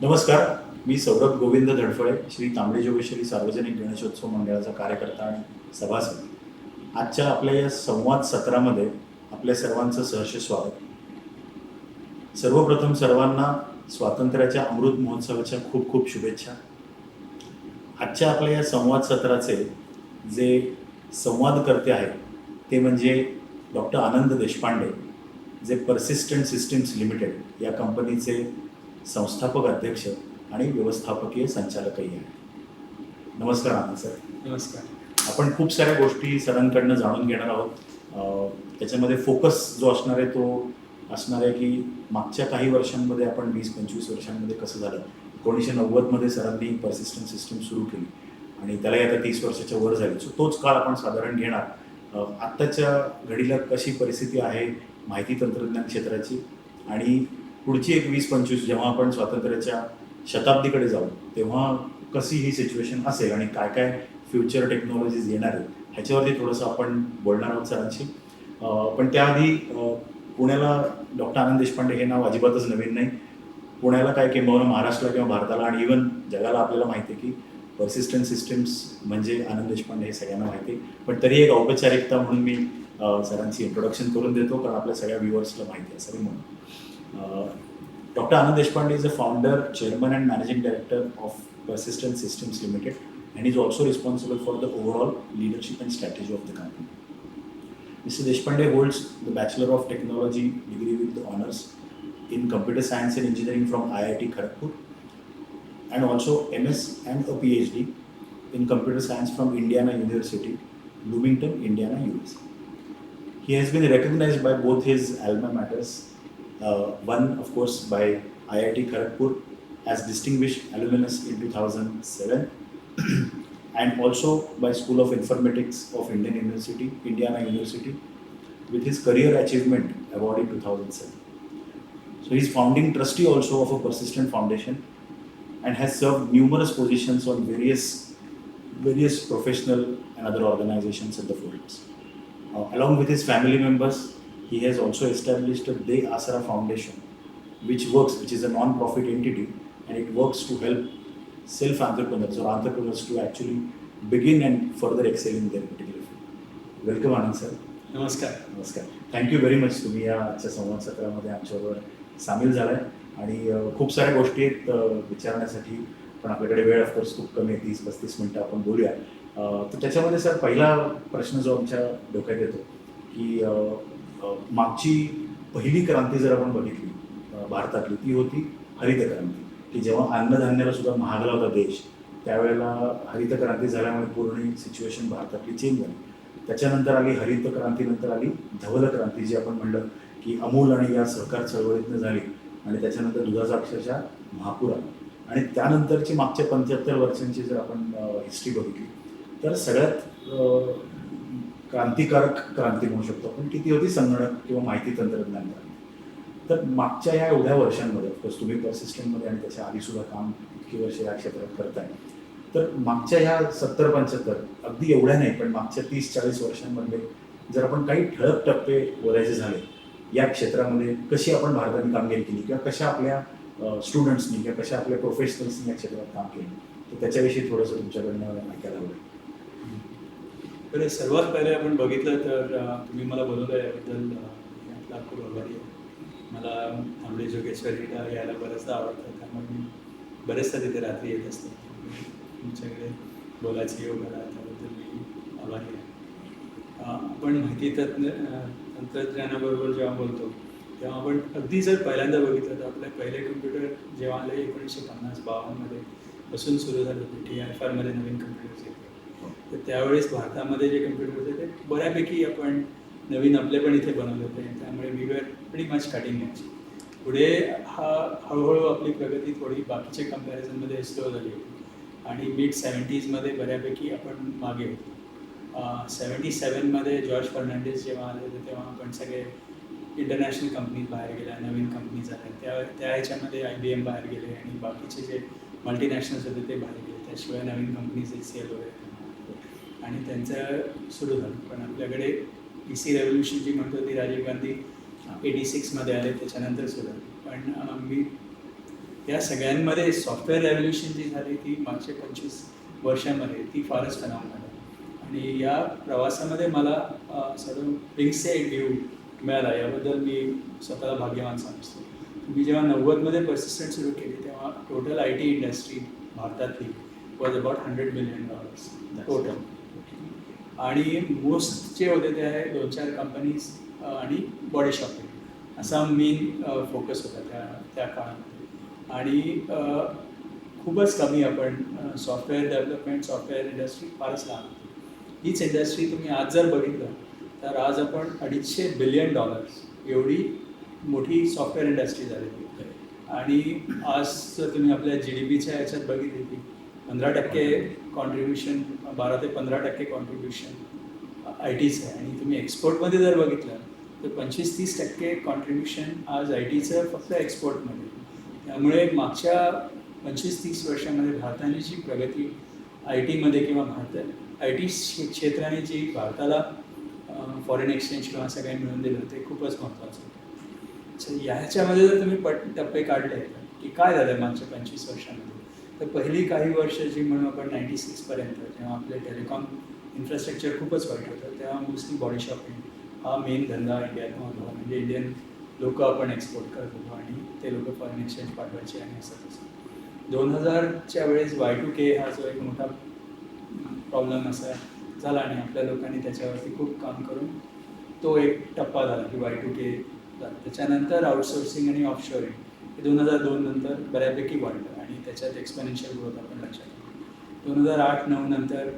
नमस्कार. मी सौरभ गोविंद धडफळे, श्री तांबडे जोगेश्वरी सार्वजनिक गणेशोत्सव मंडळाचा कार्यकर्ता आणि सभासद. आजच्या आपल्या या संवाद सत्रामध्ये आपल्या सर्वांचं सहर्ष स्वागत. सर्वप्रथम सर्वांना स्वातंत्र्याच्या अमृत महोत्सवाच्या खूप खूप शुभेच्छा. आजच्या आपल्या या संवाद सत्राचे जे संवादकर्ते आहेत ते म्हणजे डॉक्टर आनंद देशपांडे, जे पर्सिस्टंट सिस्टीम्स लिमिटेड या कंपनीचे संस्थापक अध्यक्ष आणि व्यवस्थापकीय संचालकही आहे. नमस्कार आनंद सर. नमस्कार. आपण खूप साऱ्या गोष्टी सरांकडनं जाणून घेणार आहोत. त्याच्यामध्ये फोकस जो असणार आहे तो असणार आहे की मागच्या काही वर्षांमध्ये आपण 20-25 वर्षांमध्ये कसं झालं. 1990मध्ये सरांनी पर्सिस्टंट सिस्टीम सुरू केली आणि त्यालाही आता 30 वर्षाच्या वर झाली. सो तोच काळ आपण साधारण घेणार. आत्ताच्या घडीला कशी परिस्थिती आहे माहिती तंत्रज्ञान क्षेत्राची आणि पुढची एक 20-25 जेव्हा आपण स्वातंत्र्याच्या शताब्दीकडे जाऊ तेव्हा कशी ही सिच्युएशन असेल आणि काय काय फ्युचर टेक्नॉलॉजीज येणार आहे ह्याच्यावरती थोडंसं आपण बोलणार आहोत सरांशी. पण त्याआधी पुण्याला डॉक्टर आनंद देशपांडे हे नाव अजिबातच नवीन नाही. पुण्याला काय किंवा महाराष्ट्राला किंवा भारताला आणि इव्हन जगाला आपल्याला माहिती आहे की पर्सिस्टंट सिस्टीम्स म्हणजे आनंद देशपांडे हे सगळ्यांना माहिती आहे. पण तरी एक औपचारिकता म्हणून मी सरांची इंट्रोडक्शन करून देतो कारण आपल्या सगळ्या व्ह्युअर्सला माहिती असेल म्हणून. Dr. Anand Deshpande is a founder, chairman and managing director of Persistent Systems Limited and is also responsible for the overall leadership and strategy of the company. Mr. Deshpande holds the Bachelor of Technology degree with the honors in Computer Science and Engineering from IIT Kharagpur and also MS and a PhD in Computer Science from Indiana University, Bloomington, Indiana, USA. He has been recognized by both his alma maters. One, of course, by IIT Kharagpur as Distinguished Alumnus in 2007 and also by School of Informatics of Indiana University with his Career Achievement Award in 2007. So he is founding trustee also of a Persistent Foundation and has served numerous positions on various professional and other organizations at the forums. Along with his family members, he has also established a De Asara Foundation, which is a non-profit entity, and it works to help self-entrepreneurs or entrepreneurs to actually begin and further excel in their particular field. Welcome, Anand sir. नमस्कार. नमस्कार. Thank you very much. तुम्ही या आजच्या संवाद सत्रामध्ये आमच्याबरोबर सामील झालाय आणि खूप साऱ्या गोष्टी आहेत विचारण्यासाठी, पण आपल्याकडे वेळ ऑफकोर्स खूप कमी आहे. 30-35 मिनटं आपण बोलूया. तर त्याच्यामध्ये सर पहिला प्रश्न जो आमच्या डोक्यात येतो की मागची पहिली क्रांती जर आपण बघितली भारतातली ती होती हरित क्रांती, की जेव्हा अन्नधान्याला सुद्धा महागला होता देश त्यावेळेला हरित क्रांती झाल्यामुळे पूर्ण सिच्युएशन भारतातली चेंज झाली. त्याच्यानंतर आली हरित क्रांतीनंतर आली धवल क्रांती, जी आपण म्हणलं की अमूल आणि या सहकार चळवळीतनं झाली आणि त्याच्यानंतर दुधाचा अक्षरशः महापूर आला. आणि त्यानंतरची मागच्या 75 वर्षांची जर आपण हिस्ट्री बघितली तर सगळ्यात क्रांतिकारक क्रांती म्हणू शकतो आपण की ती होती संगणक किंवा माहिती तंत्रज्ञान क्रांती. तर मागच्या या एवढ्या वर्षांमध्ये ऑफकोर्स तुम्ही पर्सिस्टंटमध्ये आणि त्याच्या आधीसुद्धा काम इतकी वर्ष या क्षेत्रात करताय, तर मागच्या ह्या 70-75 अगदी एवढ्या नाही पण मागच्या 30-40 वर्षांमध्ये जर आपण काही ठळक टप्पे बोलायचे झाले या क्षेत्रामध्ये, कशी आपण भारताने कामगिरी केली किंवा कशा आपल्या स्टुडंट्सनी किंवा कशा आपल्या प्रोफेशनल्सनी या क्षेत्रात काम केलं, तर त्याच्याविषयी थोडंसं तुमच्याकडनं ऐकायला हवं. बरं, सर्वात पहिले आपण बघितलं तर तुम्ही मला बोलवलं याबद्दल आपला खूप आभारी आहे. मला तांबडे जोगेश्वरीला यायला बरंचदा आवडतं, त्यामुळे मी बरेचदा तिथे रात्री येत असतो. तुमच्याकडे बोलायची योग आला त्याबद्दल मी आभारी आहे. आपण माहिती तंत्रज्ञानाबरोबर जेव्हा बोलतो तेव्हा आपण अगदी जर पहिल्यांदा बघितलं तर आपले पहिले कम्प्युटर जेव्हा आले 1950-52मध्ये पासून सुरू झाले होते. TIFR-मध्ये नवीन कम्प्युटर्स येते. तर त्यावेळेस भारतामध्ये जे कम्प्युटर होते ते बऱ्यापैकी आपण नवीन आपले पण इथे बनवले होते, त्यामुळे we were pretty much cutting edge. पुढे हळूहळू आपली प्रगती थोडी बाकीच्या कम्पॅरिझनमध्ये स्लो झाली होती आणि मिड 70sमध्ये बऱ्यापैकी आपण मागे होतो. 77मध्ये जॉर्ज फर्नांडिस जेव्हा आले होते तेव्हा आपण सगळे इंटरनॅशनल कंपनीज बाहेर गेल्या, नवीन कंपनीज आल्या. त्या ह्याच्यामध्ये IBM बाहेर गेले आणि बाकीचे जे मल्टीनॅशनल्स होते ते बाहेर गेले. त्याशिवाय नवीन कंपनीज HCL वगैरे आणि त्यांचं सुरू झालं. पण आपल्याकडे PC रेव्होल्युशन जी म्हणतो ती राजीव गांधी 86मध्ये आले, त्याच्यानंतर सुरू झाली. पण मी या सगळ्यांमध्ये सॉफ्टवेअर रेव्होल्युशन जी झाली ती मागच्या 25 वर्षांमध्ये ती फारच फॅनॉमिनल आहे. आणि या प्रवासामध्ये मला सर्व विंग्सचे एक व्ह्यू मिळाला, याबद्दल मी स्वतःला भाग्यवान समजतो. मी जेव्हा 90मध्ये पर्सिस्टंट सुरू केली तेव्हा टोटल IT इंडस्ट्री भारतातली वॉज अबाउट $100 बिलियन टोटल. आणि मोस्ट जे होते ते आहे 2-4 कंपनीज आणि बॉडी शॉपिंग असा मेन फोकस होता त्या काळामध्ये. आणि खूपच कमी आपण सॉफ्टवेअर डेव्हलपमेंट, सॉफ्टवेअर इंडस्ट्री फारच लहान होती. हीच इंडस्ट्री तुम्ही आज जर बघितलं तर आज आपण $250 बिलियन एवढी मोठी सॉफ्टवेअर इंडस्ट्री झालेली आहे. आणि आज जर तुम्ही आपल्या GDPच्या ह्याच्यात बघितली की 15% कॉन्ट्रीब्युशन, 12 ते 15% कॉन्ट्रीब्युशन ITचं आहे. आणि तुम्ही एक्सपोर्टमध्ये जर बघितलं तर 25-30% कॉन्ट्रीब्युशन आज ITचं फक्त एक्सपोर्टमध्ये. त्यामुळे मागच्या 25-30 वर्षामध्ये भारताने जी प्रगती ITमध्ये किंवा IT क्षेत्राने जी भारताला फॉरेन एक्सचेंज किंवा असं काही मिळून दिलं ते खूपच महत्त्वाचं होतं. सो ह्याच्यामध्ये जर तुम्ही टप्पे काढले की काय झालं मागच्या 25 वर्षामध्ये, तर पहिली काही वर्ष जी म्हणून आपण 96 पर्यंत जेव्हा आपले टेलिकॉम इन्फ्रास्ट्रक्चर खूपच वाईट होतं तेव्हा मोस्टली बॉडी शॉपिंग हा मेन धंदा इंडियात होता. म्हणजे इंडियन लोक आपण एक्सपोर्ट करत होतो आणि ते लोक फॉरेन एक्सचेंज पाठवायचे आणि असं तसं. 2000च्या वेळेस Y2K हा जो एक मोठा प्रॉब्लेम असा झाला आणि आपल्या लोकांनी त्याच्यावरती खूप काम करून तो एक टप्पा झाला की Y2K झाला. त्याच्यानंतर आउटसोर्सिंग आणि ऑफशोरिंग हे 2002 नंतर बऱ्यापैकी वाढलं आणि त्याच्यात एक्सपोनेन्शियल ग्रोथ आपण लक्षात घेऊ. 2008-9 नंतर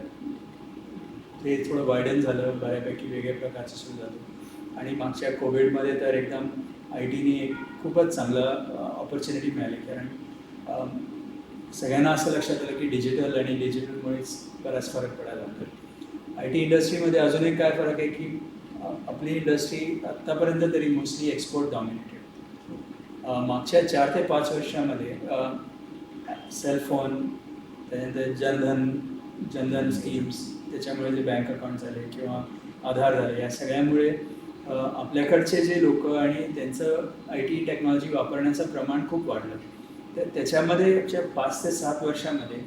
ते थोडं वायडन झालं, बऱ्यापैकी वेगळ्या प्रकारचं सुरू झालं. आणि मागच्या कोविडमध्ये तर एकदम ITने एक खूपच चांगलं ऑपॉर्च्युनिटी मिळाली, कारण सगळ्यांना असं लक्षात आलं की डिजिटल आणि डिजिटलमुळेच बराच फरक पडायला लागला. IT इंडस्ट्रीमध्ये अजून एक काय फरक आहे की आपली इंडस्ट्री आत्तापर्यंत तरी मोस्टली एक्सपोर्ट डॉमिनेटेड. मागच्या 4 ते 5 वर्षामध्ये सेलफोन, त्यानंतर जनधन स्कीम्स, त्याच्यामुळे जे बँक अकाउंट झाले किंवा आधार झाले, या सगळ्यामुळे आपल्याकडचे जे लोक आणि त्यांचं IT टेक्नॉलॉजी वापरण्याचं प्रमाण खूप वाढलं. तर त्याच्यामध्ये 5 ते 7 वर्षामध्ये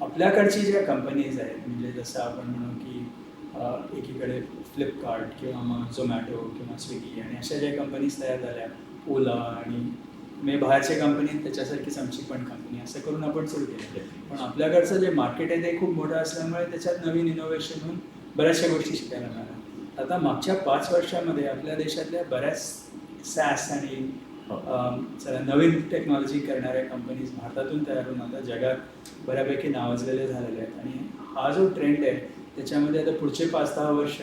आपल्याकडची ज्या कंपनीज आहेत, म्हणजे जसं आपण म्हणू की एकीकडे फ्लिपकार्ट किंवा मग झोमॅटो किंवा स्विगी आणि अशा ज्या कंपनीज तयार झाल्या, ओला, आणि मी बाहेरच्या कंपनी त्याच्यासारखीच आमची पण कंपनी, असं करून आपण सुरू केलं. पण आपल्याकडचं जे मार्केट आहे ते खूप मोठं असल्यामुळे त्याच्यात नवीन इनोव्हेशन होऊन बऱ्याचशा गोष्टी शिकायला मिळाल्या. आता मागच्या 5 वर्षामध्ये आपल्या देशातल्या बऱ्याच SaaS आणि नवीन टेक्नॉलॉजी करणाऱ्या कंपनीज भारतातून तयार होऊन आता जगात बऱ्यापैकी नावाजलेले झालेले आहेत. आणि हा जो ट्रेंड आहे त्याच्यामध्ये आता पुढचे 5-10 वर्ष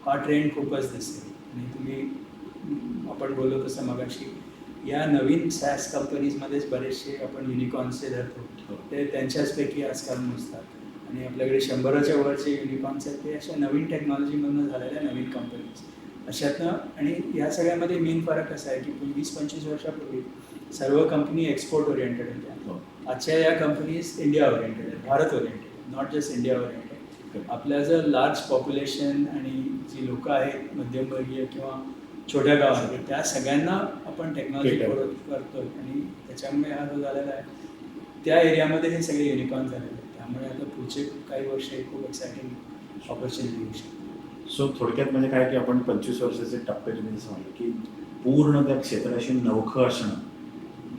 हा ट्रेंड खूपच दिसेल. आणि तुम्ही आपण बोललो तसं मगाशी या नवीन SaaS कंपनीजमध्येच बरेचसे आपण युनिकॉर्न्सचे धरतो, ते त्यांच्याचपैकी आजकाल मोजतात. आणि आपल्याकडे 100च्या वरचे युनिकॉर्न्स आहेत ते अशा नवीन टेक्नॉलॉजीमधून झालेल्या नवीन कंपनीज अशातनं. आणि या सगळ्यामध्ये मेन फरक असा आहे की 20-25 वर्षापूर्वी सर्व कंपनी एक्सपोर्ट ओरिएंटेड होत्या. आजच्या या कंपनीज इंडिया ओरिएंटेड आहेत, Bharat oriented, not just India oriented. आपल्या जर लार्ज पॉप्युलेशन आणि जी लोकं आहेत मध्यमवर्गीय किंवा छोट्या गावामध्ये, त्या सगळ्यांना आपण टेक्नॉलॉजी करतो आणि त्याच्यामुळे हा जो झालेला आहे त्या एरियामध्ये हे सगळे युनिकॉर्न झालेले आहेत. त्यामुळे आता पुढचे काही वर्ष खूप एक्सायटिंग ऑपॉर्च्युनिटी होऊ शकते. सो थोडक्यात म्हणजे काय की आपण 25 वर्षाचे टप्पे तुम्ही जसं म्हणलं की पूर्ण त्या क्षेत्राशी नवखं असणं,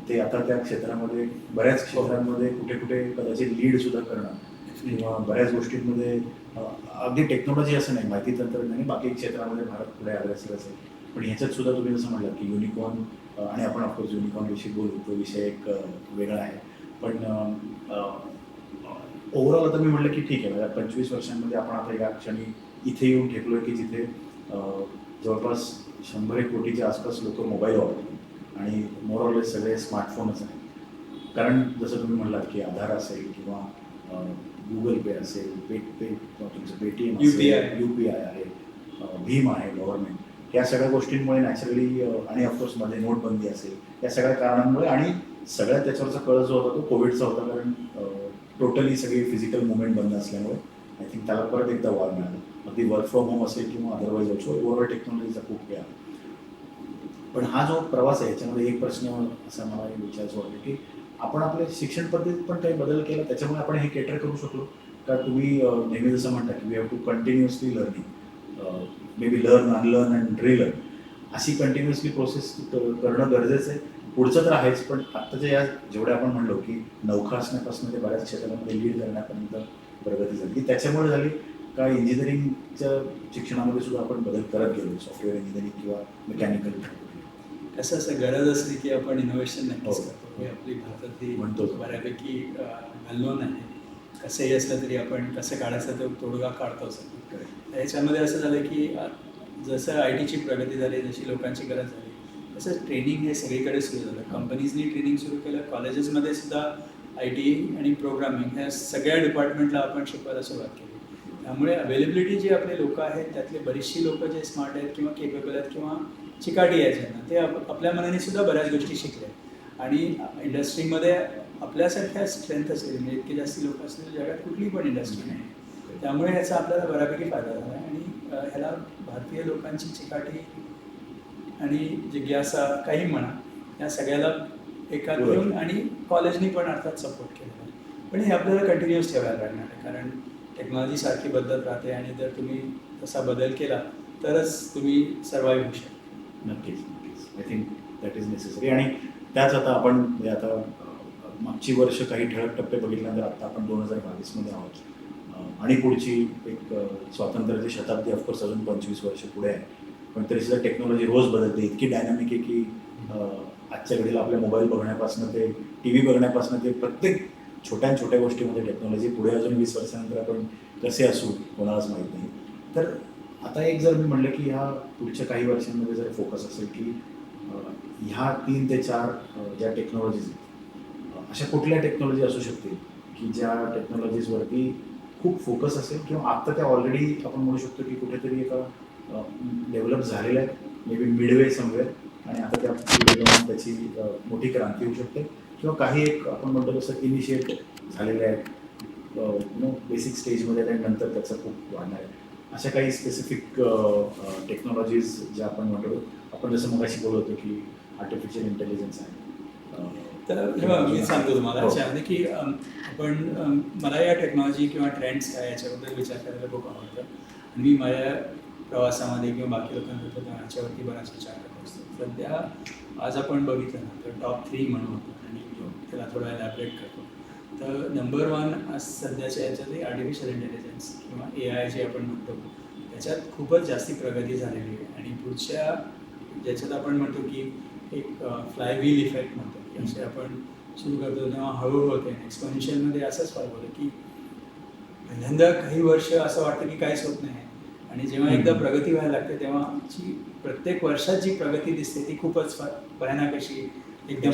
ते आता त्या क्षेत्रामध्ये बऱ्याच क्षेत्रांमध्ये कुठे कुठे कदाचित लीड सुद्धा करणं किंवा बऱ्याच गोष्टींमध्ये अगदी टेक्नॉलॉजी असं नाही, माहिती तंत्रज्ञान आणि बाकी क्षेत्रामध्ये भारत पुढे अग्रेसर असेल. पण ह्याच्यात सुद्धा तुम्ही जसं म्हटलं की युनिकॉर्न, आणि आपण ऑफकोर्स युनिकॉर्नविषयी बोलू, तो विषय एक वेगळा आहे. पण ओव्हरऑल आता मी म्हटलं की ठीक आहे, 25 वर्षांमध्ये आपण आता या क्षणी इथे येऊन ठेकलो आहे की जिथे जवळपास 100 कोटीच्या आसपास लोक मोबाईल वापरतात आणि मोरऑललेस सगळे स्मार्टफोनच आहेत. कारण जसं तुम्ही म्हटलात की आधार असेल किंवा गुगल पे असेल, तुमचं पेटीएम असेल, UPI आहे, भीम आहे, गव्हर्नमेंट, या सगळ्या गोष्टींमुळे नॅचरली, आणि ऑफकोर्स मध्ये नोटबंदी असेल, या सगळ्या कारणांमुळे, आणि सगळ्यात त्याच्यावरचा कळ जो होता तो कोविडचा होता. कारण टोटली सगळी फिजिकल मुवमेंट बंद असल्यामुळे आय थिंक त्याला परत एकदा वाव मिळाला. अगदी वर्क फ्रॉम होम असेल किंवा अदरवाईज ऑल्सो ओव्हरऑल टेक्नॉलॉजीचा खूप वेळ. पण हा जो प्रवास आहे याच्यामध्ये एक प्रश्न असा मला विचारायचा वाटतो की आपण आपल्या शिक्षण पद्धतीत पण काही बदल केला त्याच्यामुळे आपण हे केटर करू शकलो का? तुम्ही नेहमी जसं म्हणता की we have to continuously learning, maybe learn unlearn and relearn, अशी कंटिन्युअसली प्रोसेस करणं गरजेचं आहे. पुढचं तर आहेच, पण आत्ताच्या या जेवढ्या आपण म्हणलो की नौका असण्यापासून ते बऱ्याच क्षेत्रामध्ये लीड करण्यापर्यंत प्रगती झाली, की त्याच्यामुळे झाली का इंजिनिअरिंगच्या शिक्षणामध्ये सुद्धा आपण बदल करत गेलो, सॉफ्टवेअर इंजिनिअरिंग किंवा मेकॅनिकल? कसं असं गरज असली की आपण इनोव्हेशन नक्कीच हो. करतो. हे आपली भारतातली म्हणतो. बऱ्यापैकी घालवून आहे. कसंही असलं तरी आपण कसं काढायचं तो तोडगा काढतोच. याच्यामध्ये असं झालं की जसं आय टीची प्रगती झाली, जशी लोकांची गरज झाली, तसं ट्रेनिंग हे सगळीकडे सुरू झालं. कंपनीजनी ट्रेनिंग सुरू केलं, कॉलेजेसमध्ये सुद्धा आय टी आणि प्रोग्रामिंग ह्या सगळ्या डिपार्टमेंटला आपण शिकवायला सुरुवात केली. त्यामुळे अवेलेबिलिटी जी आपले लोकं आहेत त्यातले बरीचशी लोकं जे स्मार्ट आहेत किंवा केपेबल आहेत किंवा चिकाटी आहेत ज्यांना, ते आपल्या मनाने सुद्धा बऱ्याच गोष्टी शिकले आणि इंडस्ट्रीमध्ये आपल्यासारख्या स्ट्रेंथ असेल म्हणजे इतके जास्त लोक असतील जगात कुठली पण इंडस्ट्री नाही. त्यामुळे ह्याचा आपल्याला बऱ्यापैकी फायदा झाला आहे आणि ह्याला भारतीय लोकांची चिकाटी आणि जिज्ञासा काही म्हणा या सगळ्याला एकात घेऊन आणि कॉलेजनी पण अर्थात सपोर्ट केलेला आहे. पण हे आपल्याला कंटिन्युअस ठेवायला लागणार आहे कारण टेक्नॉलॉजी सारखी बदलत राहते आणि जर तुम्ही तसा बदल केला तरच तुम्ही सर्वाईव्ह होऊ शकता. नक्कीच नक्कीच, I think that is necessary. आणि त्याच आता आपण म्हणजे आता मागची वर्ष काही ठळक टप्पे बघितल्यानंतर आता आपण 2022मध्ये आहोत आणि पुढची एक स्वातंत्र्याची शताब्दी ऑफकोर्स अजून 25 वर्ष पुढे आहे, पण तरी सुद्धा टेक्नॉलॉजी रोज बदलते, इतकी डायनामिक आहे की आजच्या घडीला आपल्या मोबाईल बघण्यापासून ते टी व्ही बघण्यापासून ते प्रत्येक छोट्या गोष्टीमध्ये टेक्नॉलॉजी पुढे अजून 20 वर्षानंतर आपण कसे असू कोणालाच माहीत नाही. तर आता एक जर मी म्हटलं की ह्या पुढच्या काही वर्षांमध्ये जर फोकस असेल की ह्या 3 ते 4 ज्या टेक्नॉलॉजीज अशा कुठल्या टेक्नॉलॉजी असू शकतील की ज्या टेक्नॉलॉजीजवरती खूप फोकस असेल किंवा आत्ता त्या ऑलरेडी आपण म्हणू शकतो की कुठेतरी एका डेव्हलप झालेल्या आहेत, मे बी मिडवे समवेअर, आणि आता त्या पुढे जाऊन त्याची मोठी क्रांती होऊ शकते, किंवा काही एक आपण म्हणतो तसं इनिशिएट झालेल्या आहेत बेसिक स्टेजमध्ये आणि नंतर त्याचं खूप वाढणार आहे. अशा काही स्पेसिफिक टेक्नॉलॉजीज ज्या आपण म्हणतो, आपण जसं मगाशी बोलत होतो की आर्टिफिशियल इंटेलिजन्स आहे. तर मी सांगतो तुम्हाला हो. याच्यामध्ये की आपण मला या टेक्नॉलॉजी किंवा ट्रेंड्स काय याच्याबद्दल विचार करायला खूप आवडतं आणि मी माझ्या प्रवासामध्ये किंवा बाकी लोकांबद्दल याच्यावरती बराच विचार करत असतो. सध्या आज आपण बघितलं ना तर टॉप 3 म्हणून होतं आणि त्याला थोडं ॲलॅबरेट करतो. तर नंबर 1 आज सध्याच्या याच्यात आर्टिफिशियल इंटेलिजन्स किंवा AI जे आपण म्हणतो त्याच्यात खूपच जास्ती प्रगती झालेली आहे आणि पुढच्या ज्याच्यात आपण म्हणतो की एक फ्लायव्हील इफेक्ट म्हणतो की असे आपण सुरू करतो तेव्हा हळूहळू होते. एक्सपोनेन्शियलमध्ये असंच फरक होतं की पहिल्यांदा काही वर्ष असं वाटतं की काहीच होत नाही आणि जेव्हा एकदा प्रगती व्हायला लागते तेव्हा जी प्रत्येक वर्षात जी प्रगती दिसते ती खूपच भयानक अशी एकदम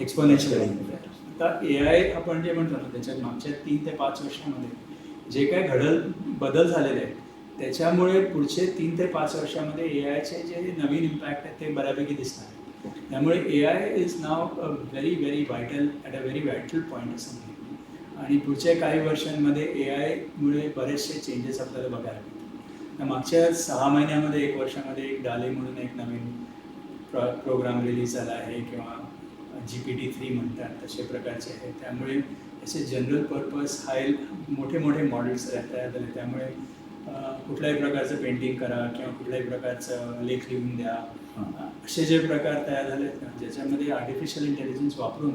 एक्सपोनेन्शियल आहे. आता AI आपण जे म्हणतो ना त्याच्यात मागच्या 3 ते 5 वर्षामध्ये जे काही बदल झालेले आहेत त्याच्यामुळे पुढचे 3 ते 5 वर्षामध्ये AIचे जे नवीन इम्पॅक्ट आहेत ते बऱ्यापैकी दिसणार आहेत. त्यामुळे AI is now a very vital at a very vital point असं म्हणतो आणि पुढच्या काही वर्षांमध्ये AIमुळे बरेचसे चेंजेस आपल्याला बघायला मिळतात. मागच्या 6 महिन्यामध्ये 1 वर्षामध्ये एक डाली म्हणून एक नवीन प्रोग्राम रिलीज झाला आहे किंवा GPT-3 म्हणतात तसे प्रकारचे आहे. त्यामुळे असे जनरल पर्पज मोठे मॉडेल्स तयार झाले. त्यामुळे कुठल्याही प्रकारचं पेंटिंग करा किंवा कुठल्याही प्रकारचं लेख लिहून द्या असे जे प्रकार तयार झाले आहेत ना ज्याच्यामध्ये आर्टिफिशियल इंटेलिजन्स वापरून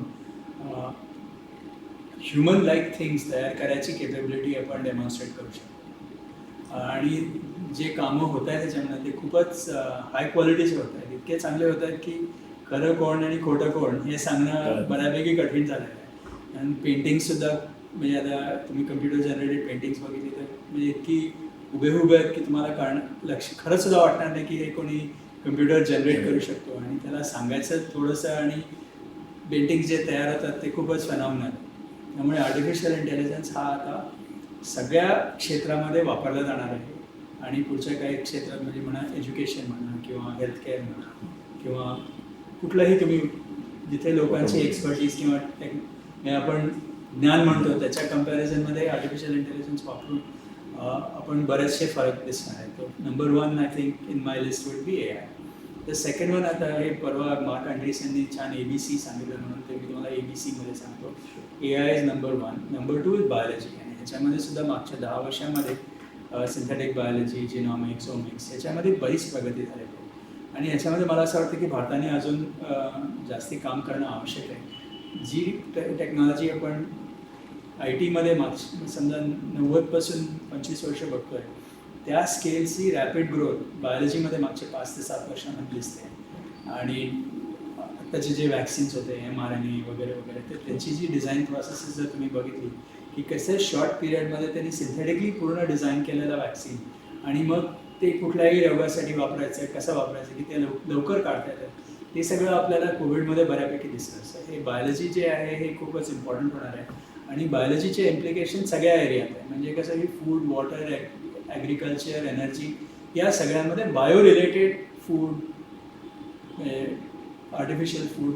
ह्युमन लाईक थिंग्स तयार करायची केपेबिलिटी आपण डेमॉन्स्ट्रेट करू शकतो आणि जे कामं होत आहेत त्याच्यामध्ये ते खूपच हाय क्वालिटीचे होत आहेत. इतके चांगले होत आहेत की खरं कोण आणि खोटं कोण हे सांगणं बऱ्यापैकी कठीण झालेलं आहे. आणि पेंटिंगसुद्धा म्हणजे आता तुम्ही कम्प्युटर जनरेटेड पेंटिंग्स बघितली तर म्हणजे इतकी उभे आहेत की तुम्हाला खरंच सुद्धा वाटणार नाही की हे कोणी कम्प्युटर जनरेट करू शकतो आणि त्याला सांगायचं थोडंसं आणि पेंटिंग जे तयार होतात ते खूपच फेनॉमिनल. त्यामुळे आर्टिफिशियल इंटेलिजन्स हा आता सगळ्या क्षेत्रामध्ये वापरला जाणार आहे आणि पुढच्या काही क्षेत्रात म्हणजे म्हणा एज्युकेशन म्हणा किंवा हेल्थकेअर म्हणा किंवा कुठलंही तुम्ही जिथे लोकांची एक्सपर्टीज किंवा आपण ज्ञान म्हणतो त्याच्या कम्पॅरिझनमध्ये आर्टिफिशियल इंटेलिजन्स वापरून आपण बरेचसे फरक दिसणार आहेत. Number 1 I think in my list would be AI. The second one आता हे परवा मार्क अँड्रेसननी छान ABC सांगितलं म्हणून ते मी तुम्हाला ABCमध्ये सांगतो. AI is number 1. Number 2 is biology. आणि ह्याच्यामध्ये सुद्धा मागच्या 10 वर्षांमध्ये सिंथेटिक बायोलॉजी, जिनॉमिक्स, ओमिक्स याच्यामध्ये बरीच प्रगती झालेली आहे. आणि ह्याच्यामध्ये मला असं वाटतं की भारताने अजून जास्ती काम करणं आवश्यक आहे. जी टेक्नॉलॉजी आपण IT मध्ये समजा 90पासून 25 वर्ष बघतोय, त्या स्केलची रॅपिड ग्रोथ बायोलॉजीमध्ये मागच्या 5 ते 7 वर्षांमध्ये दिसते. आणि आत्ताचे जे वॅक्सिन्स होते mRNA वगैरे वगैरे, तर त्यांची जी डिझाईन प्रोसेसेस जर तुम्ही बघितली की कसं शॉर्ट पिरियडमध्ये त्यांनी सिंथेटिकली पूर्ण डिझाईन केलेलं वॅक्सिन आणि मग ते कुठल्याही रोगासाठी वापरायचं आहे, कसं वापरायचं की ते लवकर काढता येतं, ते सगळं आपल्याला कोविडमध्ये बऱ्यापैकी दिसतं. असं हे बायोलॉजी जे आहे हे खूपच इम्पॉर्टंट होणार आहे. आणि बायोलॉजीचे इम्प्लिकेशन सगळ्या एरियात आहे. म्हणजे कसं की फूड, वॉटर, ॲग्रिकल्चर, एनर्जी या सगळ्यामध्ये bio related food, artificial food,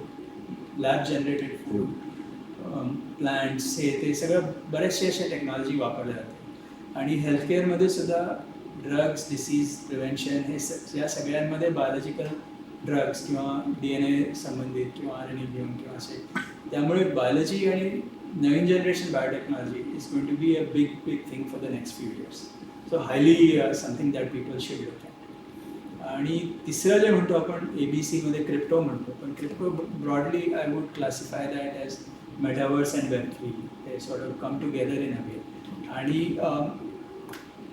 lab generated food, plants हे ते सगळं बरेचसे असे टेक्नॉलॉजी वापरले जाते. आणि हेल्थकेअरमध्ये सुद्धा ड्रग्स, डिसीज प्रिव्हेन्शन हे या सगळ्यांमध्ये बायोलॉजिकल ड्रग्स किंवा DNA संबंधित किंवा RNA घेऊन किंवा असे, त्यामुळे बायोलॉजी आणि नवीन generation biotechnology is going to be a big thing for the next few years. So highly something that people should look at. आणि तिसरं जे म्हणतो आपण ABCमध्ये क्रिप्टो म्हणतो, पण crypto broadly I would classify that as metaverse and Web3. ते sort of come together in a way. आणि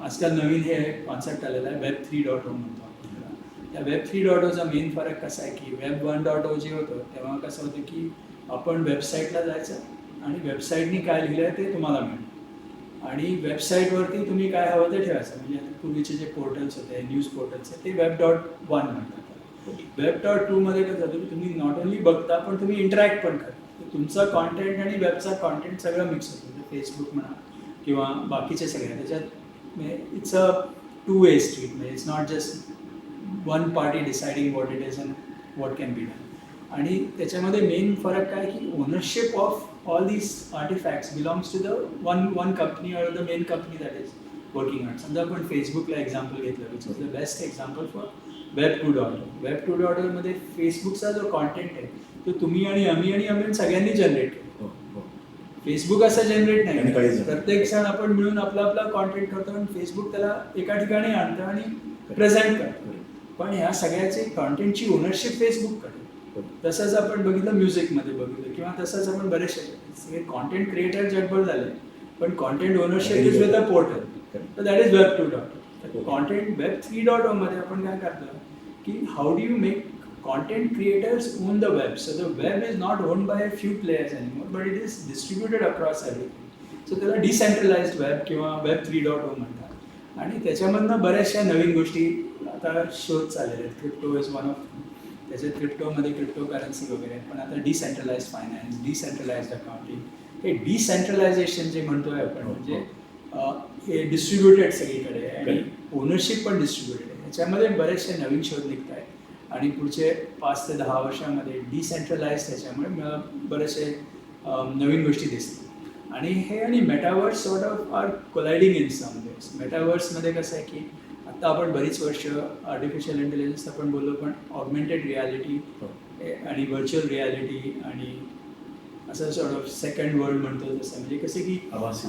आजकाल नवीन हे कॉन्सेप्ट आलेला आहे Web 3.0 म्हणतो आपण त्याला. त्या Web 3.0चा मेन फरक कसा आहे की Web 1.0 जे होतं तेव्हा कसं होतं की आपण वेबसाईटला जायचं आणि वेबसाईटनी काय लिहिलं आहे ते तुम्हाला मिळतं. आणि वेबसाईटवरती तुम्ही काय हवं ते ठेवायचं. म्हणजे आता पूर्वीचे जे पोर्टल्स होते, न्यूज पोर्टल्स आहेत, ते Web.1 म्हणतात. Web.2मध्ये कसं होतं की तुम्ही नॉट ओन्ली बघता पण तुम्ही इंटरॅक्ट पण करता. तुमचा कॉन्टेंट आणि वेबचा कॉन्टेंट सगळं मिक्स होतं. म्हणजे फेसबुक म्हणा किंवा बाकीचे सगळे त्याच्यात इट्स अ टू-वे स्ट्रीट. म्हणजे it's not just one party deciding what it is and what can be done. आणि त्याच्यामध्ये मेन फरक काय की ownership of all these artifacts belongs to the one company or the main company that is working on. समजा आपण फेसबुकला example घेतलं, which is the best example for Web 2.0. Web 2.0 मध्ये फेसबुकचा जो कॉन्टेंट आहे तो तुम्ही आणि आम्ही सगळ्यांनी जनरेट केला. फेसबुक असं जनरेट नाही, प्रत्येक क्षण आपण मिळून आपला कॉन्टेंट करतो आणि फेसबुक त्याला एका ठिकाणी आणतं आणि प्रेझेंट करतो. पण ह्या सगळ्याचे कॉन्टेंटची ओनरशिप फेसबुक करतो. तसंच आपण बघितलं म्युझिकमध्ये बघितलं किंवा तसंच आपण बरेचसे सगळे कॉन्टेंट क्रिएटर जगभर झाले, पण content ownership is with a portal. तर that is Web 2.0. Content Web 3.0 मध्ये आपण काय करतो की how do you make content creators own the web. So the web is not owned by a few players anymore, but it is distributed across everything. So त्याला decentralized web किंवा Web 3.0 म्हणतात. आणि त्याच्यामधनं बऱ्याचशा नवीन गोष्टी आता शोध चाललेल्या आहेत. क्रिप्टो इज वन ऑफ, त्याच्यात क्रिप्टोमध्ये क्रिप्टो करन्सी वगैरे आहेत. पण आता डिसेंट्रलाइज्ड फायनान्स, डिसेंट्रलाइज्ड अकाउंटिंग, हे डिसेंट्रलायझेशन जे म्हणतोय आपण, म्हणजे हे डिस्ट्रीब्युटेड सगळीकडे आहे आणि ओनरशिप पण डिस्ट्रीब्युटेड आहे. ह्याच्यामध्ये बरेचसे नवीन शोध निघत आहेत. आणि पुढचे 5 ते 10 वर्षामध्ये डिसेंट्रलाइज त्याच्यामुळे बरेचसे नवीन गोष्टी दिसतील. आणि हे आणि metaverse sort of are colliding in some ways. मेटावर्समध्ये कसं आहे की आत्ता आपण बरीच वर्ष आर्टिफिशियल इंटेलिजन्स आपण बोललो, पण ऑगमेंटेड रियालिटी आणि व्हर्च्युअल रियालिटी आणि असं सॉर्ट ऑफ सेकंड वर्ल्ड म्हणतो तसं, म्हणजे कसं की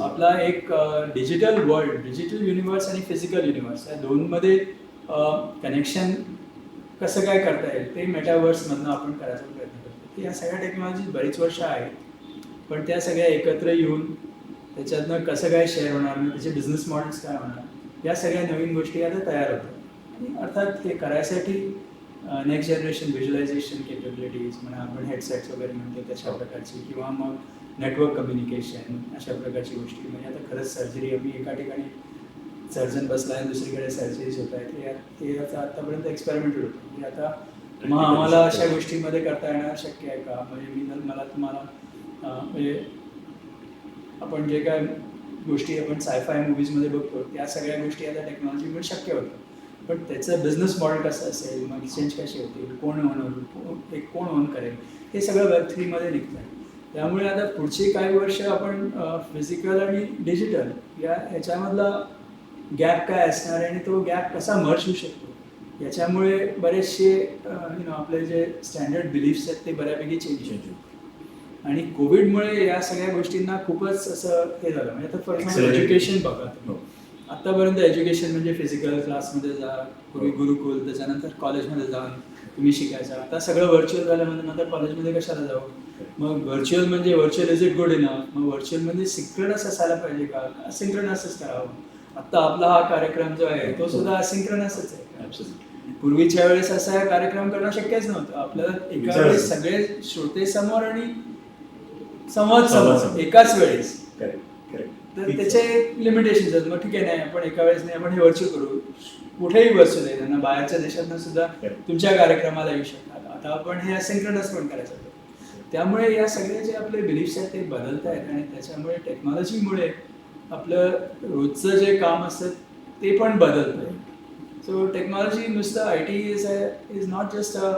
आपला एक डिजिटल वर्ल्ड, डिजिटल युनिवर्स आणि फिजिकल युनिवर्स या दोनमध्ये कनेक्शन कसं काय करता येईल ते मेटावर्समधनं आपण करायचा प्रयत्न करतो. या सगळ्या टेक्नॉलॉजी बरीच वर्ष आहेत, पण त्या सगळ्या एकत्र येऊन त्याच्यातनं कसं काय शेअर होणार, त्याचे बिझनेस मॉडेल्स काय होणार, या सगळ्या नवीन गोष्टी आता तयार होतात. आणि अर्थात हे करायसाठी नेक्स्ट जनरेशन व्हिज्युअलायझेशन केपेबिलिटीज म्हणा, आपण हेडसेट्स वगैरे म्हणतो तशा प्रकारची, किंवा मग नेटवर्क कम्युनिकेशन अशा प्रकारची गोष्टी. म्हणजे आता खरंच सर्जरी, आम्ही एका ठिकाणी सर्जन बसला आहे, दुसरीकडे सर्जरीज होत आहेत, हे आता आत्तापर्यंत एक्सपेरिमेंटेड होतं. म्हणजे आता मग आम्हाला अशा गोष्टीमध्ये करता येणार शक्य आहे का? म्हणजे मला तुम्हाला म्हणजे आपण जे काय गोष्टी आपण सायफाय मूवीजमध्ये बघतो त्या सगळ्या गोष्टी आता टेक्नॉलॉजीमुळे शक्य होतं. पण त्याचं बिझनेस मॉडेल कसं असेल, मग एक्सचेंज कशी होतील, कोण ओन करेल, हे सगळं Web 3मध्ये निघतं आहे. त्यामुळे आता पुढची काही वर्ष आपण फिजिकल आणि डिजिटल ह्याच्यामधला गॅप काय असणार आहे आणि तो गॅप कसा मर्ज होऊ शकतो याच्यामुळे बरेचसे आपले जे स्टँडर्ड बिलीफ्स आहेत ते बऱ्यापैकी चेंज होते. आणि कोविडमुळे या सगळ्या गोष्टींना खूपच असं हे झालं. म्हणजे आता फॉर एक्झाम्पल Accelerate. एज्युकेशन बघा तुम्ही. हो. आत्तापर्यंत एज्युकेशन म्हणजे फिजिकल क्लासमध्ये जा, पूर्वी गुरुकुल, त्याच्यानंतर कॉलेजमध्ये जाऊन तुम्ही शिकायचा. आता सगळं व्हर्च्युअल झाल्यामध्ये नंतर कॉलेजमध्ये कशाला जाऊ. मग व्हर्च्युअल म्हणजे virtual is it good enough. मग व्हर्च्युअल म्हणजे सिंक्रोनस असायला पाहिजे का, असिंक्रोनसच करावं. आत्ता आपला हा कार्यक्रम जो आहे तो सुद्धा असिंक्रोनसच आहे. Absolutely. पूर्वीच्या वेळेस असा कार्यक्रम करणं शक्यच नव्हतं. आपल्याला एका वेळेस सगळे श्रोते समोर आणि संवाद समोर एकाच वेळेस. Correct, correct. तर त्याचे लिमिटेशन्स आहेत. मग ठीक आहे, नाही आपण एका वेळेस नाही, आपण हे व्हर्च्युअल करू. कुठेही व्हर्च्युअल आहे, त्यांना बाहेरच्या देशातनं सुद्धा तुमच्या कार्यक्रमाला येऊ शकतात. आता आपण हे असिंक्रोनस पण करायचं होतं. त्यामुळे या सगळे जे आपले बिलीफ्स आहेत ते बदलत आहेत आणि त्याच्यामुळे टेक्नॉलॉजीमुळे आपलं रोजचं जे काम असतं ते पण बदलतं आहे. सो टेक्नॉलॉजी नुसतं IT is not just a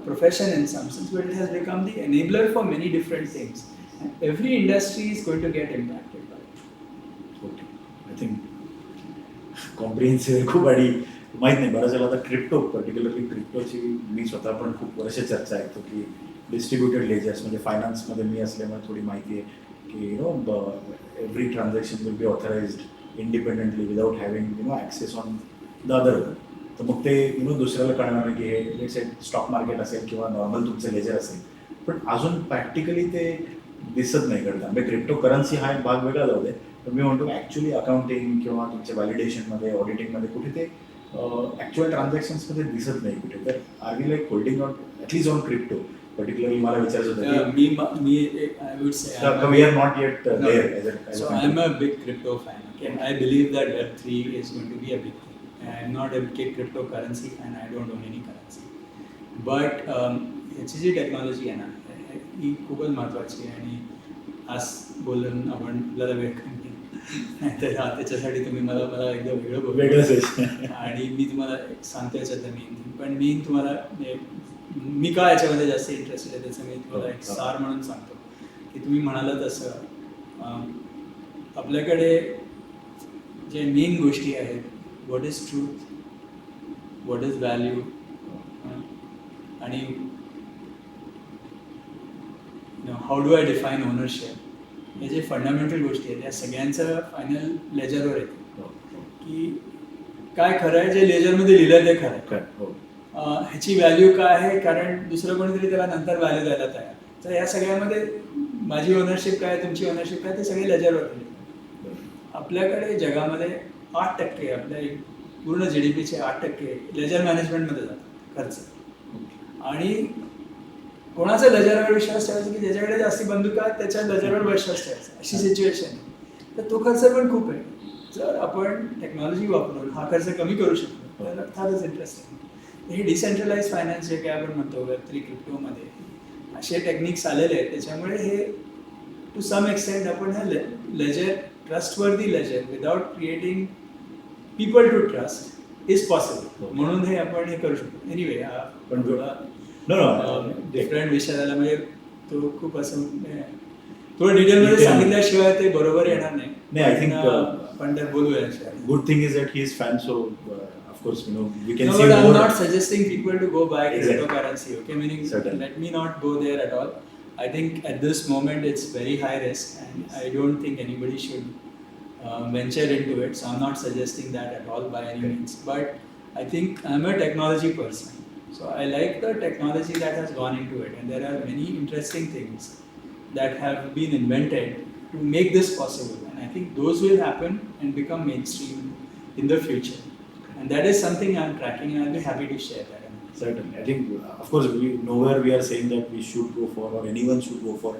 profession in some sense, but it has become the enabler for many different things. And every industry is going to get impacted by it. Okay, I think comprehensive खूप. आणि माहीत नाही बऱ्याच वेळेला आता crypto, particularly क्रिप्टोची मी स्वतः पण खूप वर्ष चर्चा ऐकतो की डिस्ट्रीब्युटेड लेजर्स म्हणजे फायनान्समध्ये मी असल्यामुळे थोडी माहिती आहे की every transaction will be authorised independently without having access on the other. तर मग ते दुसऱ्याला कळणार नाही की हे लेट्स से स्टॉक मार्केट असेल किंवा नॉर्मल तुमचं लेजर असेल, पण अजून प्रॅक्टिकली ते दिसत नाही घडतं. म्हणजे क्रिप्टो करन्सी हा एक भाग वेगळा जाऊ दे, पण मी म्हणतो ॲक्च्युली अकाउंटिंग किंवा तुमच्या व्हॅलिडेशनमध्ये, ऑडिटिंगमध्ये कुठे ते ॲक्च्युअल ट्रान्झॅक्शन्समध्ये दिसत नाही कुठे. तर are we like holding on at least on crypto particularly. मला विचारायचं होतं की I would say we are not yet there as a so I am a big crypto fan. Okay, I believe that Web3 is going to be a big thing. I am not a big cryptocurrency fan. I don't own any currency. But ह्याची जी technology आहे ना ही खूपच महत्त्वाची आहे. आणि आज बोलून आपण आपल्याला वेळ कमी नाहीतर त्याच्यासाठी तुम्ही मला एकदम वेगळं बोलू. वेगळंच आणि मी तुम्हाला एक सांगतो याच्यातलं मेन तुम्हाला मी का याच्यामध्ये जास्त इंटरेस्टेड आहे त्याचं मी तुम्हाला एक सार म्हणून सांगतो की तुम्ही म्हणाला तसं आपल्याकडे जे मेन गोष्टी आहेत, what is truth, what is value, आणि how do I define ownership, हे जे फंडामेंटल गोष्टी आहेत या सगळ्यांचं फायनल लेजरवर येते की काय खरं आहे, जे लेजरमध्ये लिहिलं ते खरं आहे. ह्याची व्हॅल्यू काय आहे, कारण दुसरं कोणीतरी त्याला नंतर व्हॅल्यू द्यायला तयार. तर या सगळ्यामध्ये माझी ओनरशिप काय, तुमची ओनरशिप काय, ते सगळे लेजरवर लिहिले. आपल्याकडे जगामध्ये 8% आपल्या पूर्ण GDPचे 8% लेजर मॅनेजमेंटमध्ये जातात खर्च. आणि कोणाचा लेजरवर विश्वास ठेवायचा की ज्याच्याकडे जास्ती बंदुका आहेत त्याच्या लेजरवर विश्वास ठेवायचा, अशी सिच्युएशन आहे. तर तो खर्च पण खूप आहे. जर आपण टेक्नॉलॉजी वापरून हा खर्च कमी करू शकतो तर अर्थातच इंटरेस्टिंग. हे डिसेंट्रलाइज फायनान्स जे काय आपण म्हणतो Web3 क्रिप्टोमध्ये असे टेक्निक्स आलेले आहेत, त्याच्यामुळे हे टू सम एक्सटेंट आपण हा ledger, trustworthy ledger without creating people to trust is possible. म्हणून हे आपण हे करू शकतो. एनिवे पण थोडा डिफरंट विषय झाला, म्हणजे तो खूप असं थोडं डिटेलमध्ये सांगितल्याशिवाय ते बरोबर येणार नाही. आय थिंक पण तर बोलूया. Good thing is that he is fan, so of course we can no, see but more. I'm not suggesting people to go buy Exactly. cryptocurrency, okay, meaning Certainly. let me not go there at all. I think at this moment it's very high risk and I don't think anybody should venture into it, so I'm not suggesting that at all by any means. But I think I'm a technology person, so I like the technology that has gone into it, and there are many interesting things that have been invented to make this possible, and I think those will happen and become mainstream in the future. And that is something I'm tracking, and I'll be happy to share that. Certainly. I think, of course, nowhere we are saying that we should go for, or anyone should go for